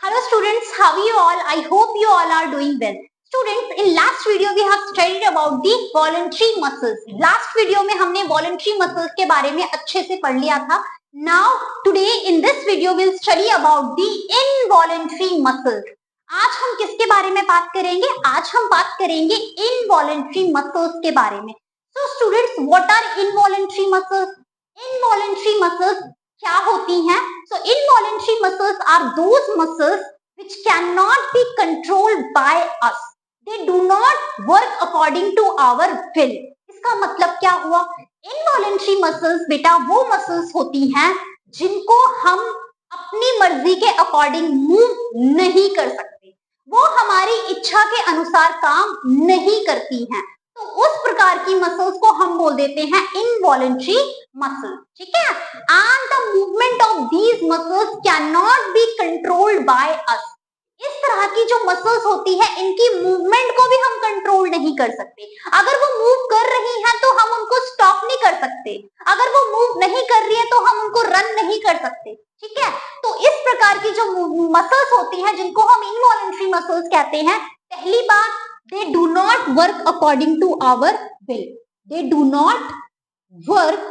Hello students, how are you all? I hope you all are doing well. Students, in last video we have studied about the voluntary muscles. Last video में हमने voluntary muscles के बारे में अच्छे से पढ़ लिया था. Now today in this video we'll study about the involuntary muscles. आज हम किसके बारे में बात करेंगे? आज हम बात करेंगे involuntary muscles के बारे में. So students, what are involuntary muscles? Involuntary muscles क्या होती हैं? So involuntary muscles are those muscles which cannot be controlled by us. They do not work according to our will. इसका मतलब क्या हुआ? Involuntary muscles बेटा वो muscles होती हैं जिनको हम अपनी मर्जी के अकॉर्डिंग मूव नहीं कर सकते, वो हमारी इच्छा के अनुसार काम नहीं करती हैं, तो उस प्रकार की मसल्स को हम बोल देते हैं इनवॉलंटरी मसल्स. ठीक है. And the movement of these muscles can not be controlled by us. इस तरह की जो मसल्स होती है इनकी मूवमेंट को भी हम कंट्रोल नहीं कर सकते. अगर वो मूव कर रही हैं तो हम उनको स्टॉप नहीं कर सकते, अगर वो मूव नहीं कर रही है तो हम उनको रन नहीं कर सकते. ठीक है. तो इस प्रकार की जो मसल्स होती हैं जिनको हम इनवॉलंटरी मसल्स कहते हैं, पहली बात, they do not work according to our will. They do not work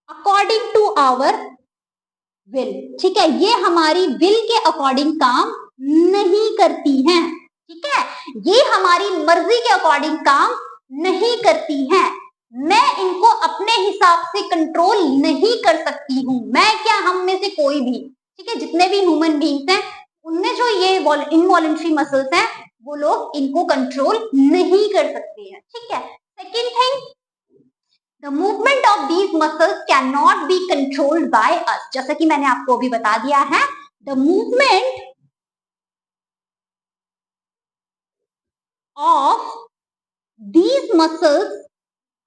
according to our will. ठीक है. ये हमारी विल के अकॉर्डिंग काम नहीं करती हैं. ठीक है. ये हमारी मर्जी के अकॉर्डिंग काम नहीं करती हैं. मैं इनको अपने हिसाब से कंट्रोल नहीं कर सकती हूँ. मैं क्या, हम में से कोई भी, ठीक है, जितने भी ह्यूमन बींग्स हैं उनमें जो ये इनवॉलंटरी मसल्स हैं वो लोग इनको कंट्रोल नहीं कर सकते हैं. ठीक है. Second thing, the movement of these muscles can not be controlled by us. जैसा कि मैंने आपको अभी बता दिया है, the movement of these muscles,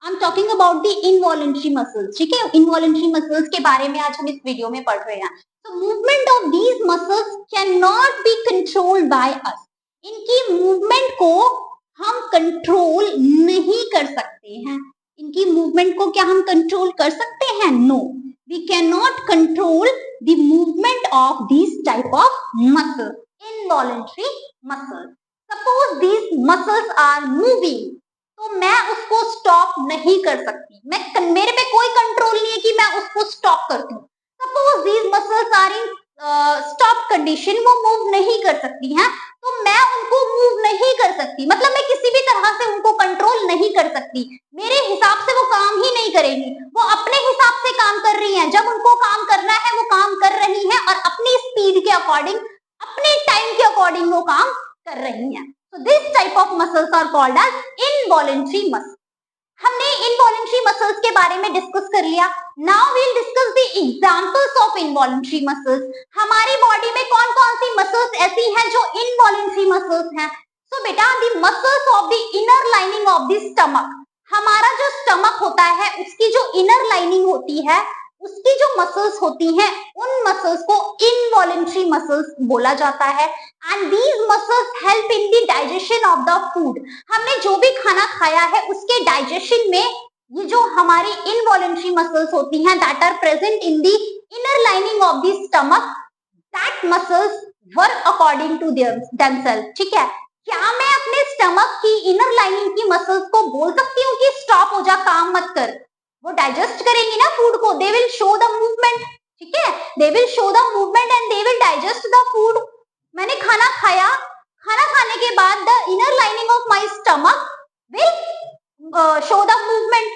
I am talking about the involuntary muscles. ठीक है. इनवॉलंटरी मसल्स के बारे में आज हम इस वीडियो में पढ़ रहे हैं. तो movement of these muscles can not be controlled by us. इनकी मूवमेंट को हम कंट्रोल नहीं कर सकते हैं. इनकी मूवमेंट को क्या हम कंट्रोल कर सकते हैं? No, we can not control the movement of this type of muscle, involuntary muscle. Suppose this muscles are moving, तो मैं उसको स्टॉप नहीं कर सकती. मेरे पे कोई कंट्रोल नहीं है कि मैं उसको स्टॉप कर दूं. Suppose this muscles are in stop condition, वो मूव नहीं कर सकती हैं, तो मैं उनको मूव नहीं कर सकती. मतलब मैं किसी भी तरह से उनको कंट्रोल नहीं कर सकती. मेरे हिसाब से वो काम ही नहीं करेंगी. वो अपने हिसाब से काम कर रही हैं. जब उनको काम करना है वो काम कर रही हैं और अपनी स्पीड के अकॉर्डिंग, अपने टाइम के अकॉर्डिंग वो काम कर रही हैं. So this type of muscles are called as involuntary muscles. हमने involuntary muscles के बारे में डिस्कस कर लिया. Now we'll discuss the examples of involuntary muscles. हमारी बॉडी में कौन कौन सी मसल्स ऐसी हैं जो involuntary muscles हैं? So बेटा, the muscles of the inner lining of the stomach. हमारा जो स्टमक होता है उसकी जो इनर लाइनिंग होती है, उसकी जो मसल्स होती हैं, उन मसल्स को इनवॉलंटरी मसल्स बोला जाता है. And these muscles help in the digestion of the food. हमने जो भी खाना खाया है उसके डाइजेशन में ये जो हमारी इनवॉलंटरी मसल्स होती हैं, that are present in the inner lining of the stomach, that muscles work according to themself. ठीक है. क्या मैं अपने स्टमक की इनर लाइनिंग की मसल्स को बोल सकती हूँ कि स्टॉप हो जा, काम मत कर? वो डाइजेस्ट करेंगी ना फूड को, they will show the movement. ठीक है. They will show the movement and they will digest the food. मैंने खाना खाया, खाना खाने के बाद the inner lining of my stomach will show the movement.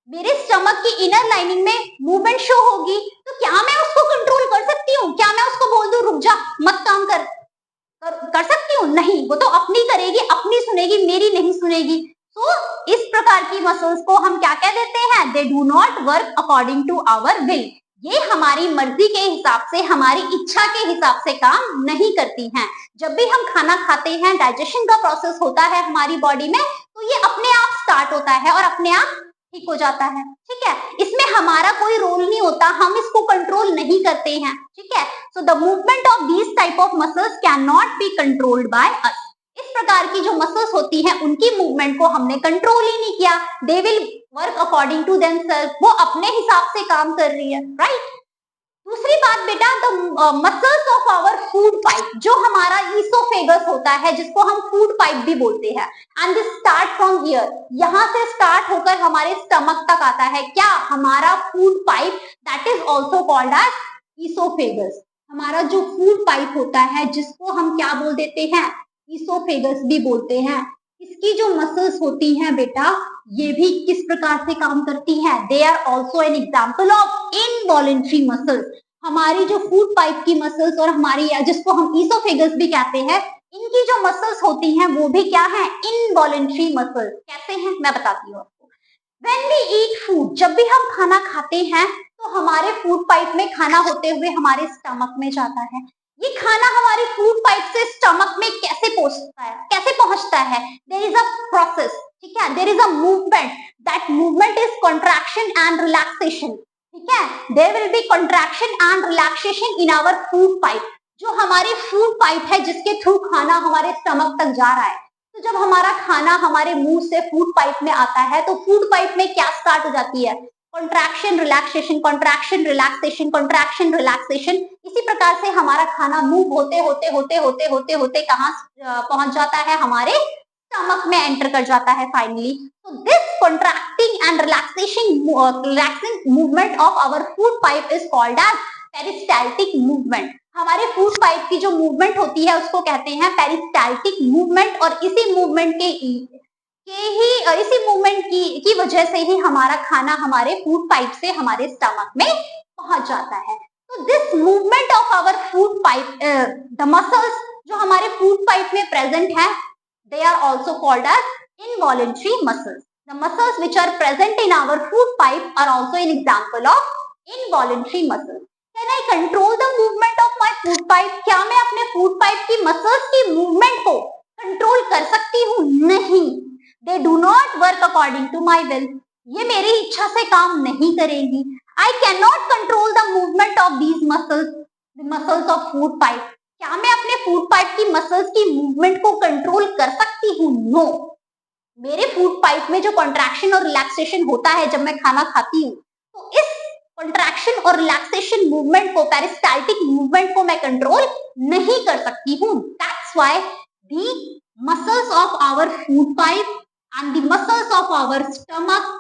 मेरे स्टमक की इनर लाइनिंग में मूवमेंट शो होगी, तो क्या मैं उसको कंट्रोल कर सकती हूँ? क्या मैं उसको बोल दूं रुक जा, मत काम कर सकती हूँ? नहीं, वो तो अपनी करेगी, अपनी सुनेगी, मेरी नहीं सुनेगी. तो इस प्रकार की मसल्स को हम क्या कह देते हैं? They do not work according to our will. ये हमारी मर्जी के हिसाब से, हमारी इच्छा के हिसाब से काम नहीं करती हैं. जब भी हम खाना खाते हैं, डाइजेशन का प्रोसेस होता है हमारी बॉडी में, तो ये अपने आप स्टार्ट होता है और अपने आप ठीक हो जाता है. ठीक है. इसमें हमारा कोई रोल नहीं होता, हम इसको कंट्रोल नहीं करते हैं. ठीक है. So the movement of these type of muscles can not be controlled by us. इस प्रकार की जो मसल्स होती हैं उनकी मूवमेंट को हमने कंट्रोल ही नहीं किया. They will work according to themself. वो अपने हिसाब से काम कर रही है. राइट. दूसरी बात बेटा, the muscles of our food pipe, जो हमारा ईसोफेगस होता है, जिसको हम फूड पाइप भी बोलते हैं, and this start from here, यहाँ से स्टार्ट होकर हमारे स्टमक तक आता है क्या, हमारा food pipe, that is also called as oesophagus. हमारा जो फूड पाइप होता है, जिसको हम क्या बोल देते हैं, ईसोफेगस भी बोलते हैं। इसकी जो मसल्स होती हैं बेटा, ये भी किस प्रकार से काम करती हैं, they are also an example of involuntary muscles. हमारी जो फूड पाइप की मसल्स और हमारी, जिसको हम ईसोफेगस भी कहते हैं, इनकी जो मसल्स होती हैं वो भी क्या है, इनवॉलेंट्री मसल्स। कैसे हैं मैं बताती हूँ आपको। When we eat food, जब भी हम खाना खाते हैं तो हमारे फूड पाइप में खाना होते हुए हमारे स्टमक में जाता है। ये खाना हमारी फूड पाइप से स्टमक में कैसे पहुंचता है, कैसे पहुंचता है, देयर इज अ प्रोसेस, ठीक है, there is a movement, that movement is contraction and relaxation, ठीक है, there will be contraction and relaxation in our food pipe. जो हमारी फूड पाइप है, जिसके थ्रू खाना हमारे स्टमक तक जा रहा है, तो जब हमारा खाना हमारे मुंह से फूड पाइप में आता है, तो फूड पाइप में क्या स्टार्ट हो जाती है, contraction relaxation, contraction relaxation, contraction relaxation. इसी प्रकार से हमारा खाना मूव होते होते होते होते होते होते कहाँ पहुंच जाता है, हमारे स्टमक में एंटर कर जाता है फाइनली। तो this contracting and relaxing movement of our food pipe is called as peristaltic movement. हमारे फूड पाइप की जो मूवमेंट होती है उसको कहते हैं पेरिस्टाल्टिक मूवमेंट, और इसी मूवमेंट की वजह से ही हमारा खाना हमारे फूड पाइप से हमारे स्टमक में पहुंच जाता है। तो this movement of our food pipe, the muscles जो हमारे फूड पाइप में प्रेजेंट है, they are also called as involuntary muscles. The muscles which are present in our food pipe are also an example of involuntary muscles. Can I control the movement of my food pipe? क्या मैं अपने food pipe की muscles की movement को control कर सकती हूँ? नहीं. They do not work according to my will. ये मेरी इच्छा से काम नहीं करेंगी. I cannot control the movement of these muscles, the muscles of food pipe. क्या मैं अपने फूड पाइप की मसल्स की मूवमेंट को कंट्रोल कर सकती हूँ? नो। मेरे फूड पाइप में जो कॉन्ट्रैक्शन और रिलैक्सेशन होता है जब मैं खाना खाती हूँ, तो इस कॉन्ट्रैक्शन और रिलैक्सेशन मूवमेंट को, पेरिस्टाल्टिक मूवमेंट को मैं कंट्रोल नहीं कर सकती हूँ। That's why the muscles of our food pipe and the muscles of our stomach,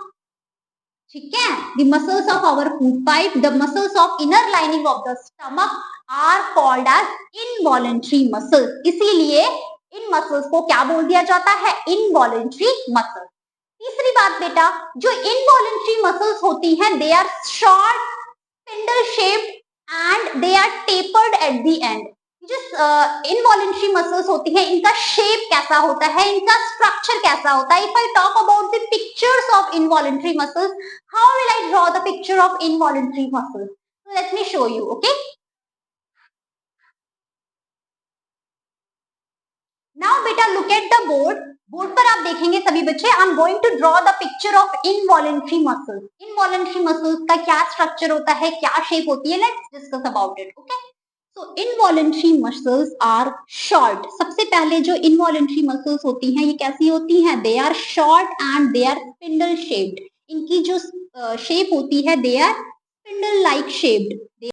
ठीक है, the muscles of our food pipe, the muscles of inner lining of the stomach are called as involuntary muscles. इसीलिए इन muscles को क्या बोल दिया जाता है, involuntary muscles. तीसरी बात बेटा, जो involuntary muscles होती हैं, they are short, spindle shaped and they are tapered at the end. जो इनवॉलेंट्री मसल्स होती है, इनका शेप कैसा होता है, इनका स्ट्रक्चर कैसा होता है। If I talk about the pictures of involuntary muscles, how will I draw the picture of involuntary muscles? Let me show you, okay. Now बेटा look at the board. Board पर आप देखेंगे सभी बच्चे, I am going to draw the picture of involuntary muscles. Involuntary muscles का क्या structure होता है, क्या शेप होती है, let's discuss about it, okay. So involuntary muscles are short. सबसे पहले जो involuntary muscles होती हैं, ये कैसी होती हैं? They are short and they are spindle shaped. इनकी जो shape होती है, they are spindle like shaped.